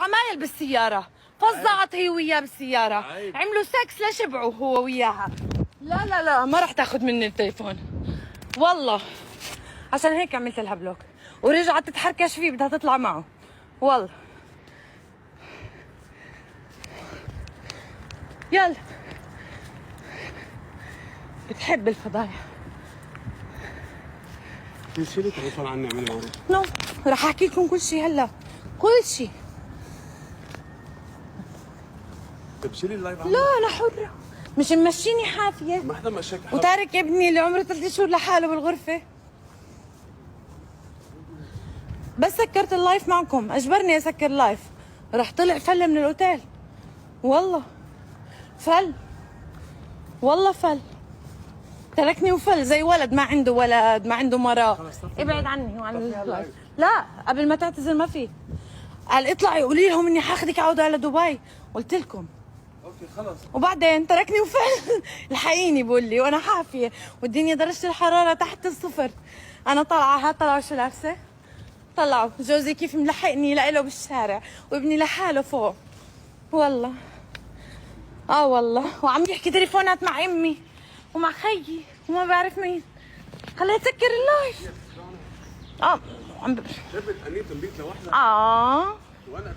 عمايل بالسيارة، فزعت هي وياه بالسيارة، عملوا سكس لشبعوا هو وياها. لا لا لا ما راح تاخذ مني التليفون والله، عشان هيك عملت لها بلوك، ورجعت تتحركش فيه بدها تطلع معه والله. يلا بتحب الفضايح. شيلي تليفون عني اعملي معروف. نو رح احكي لكم كل شيء هلا، كل شيء. طيب شيلي اللايف عني. لا انا حرة، مش ممشيني حافية. ما حدا مشاك حالك. وتارك ابني اللي عمره 3 شهور لحاله بالغرفة. بس سكرت اللايف معكم، اجبرني اسكر اللايف، رح طلع فل من الاوتيل والله، فل والله فل، تركني وفل زي ولد ما عنده ولد، ما عنده مرة. ابعد عني وعن اللايف. لا قبل ما تعتذر ما في، قال اطلعي قولي لهم اني حاخذك عودة على دبي، قلت لكم اوكي خلص. وبعدين تركني وفل. الحقيني بقول لي وانا حافية والدنيا درجة الحرارة تحت الصفر. انا طالعة، ها طلعوا شو لابسة؟ طلعوا جوزي كيف ملحقني لإله بالشارع، وابني لحاله فوق والله. والله وعم يحكي تليفونات مع امي ومع خيي وما بعرف مين. خليها تسكر اللايف. عم جبت انيت البيت لوحدها. وانا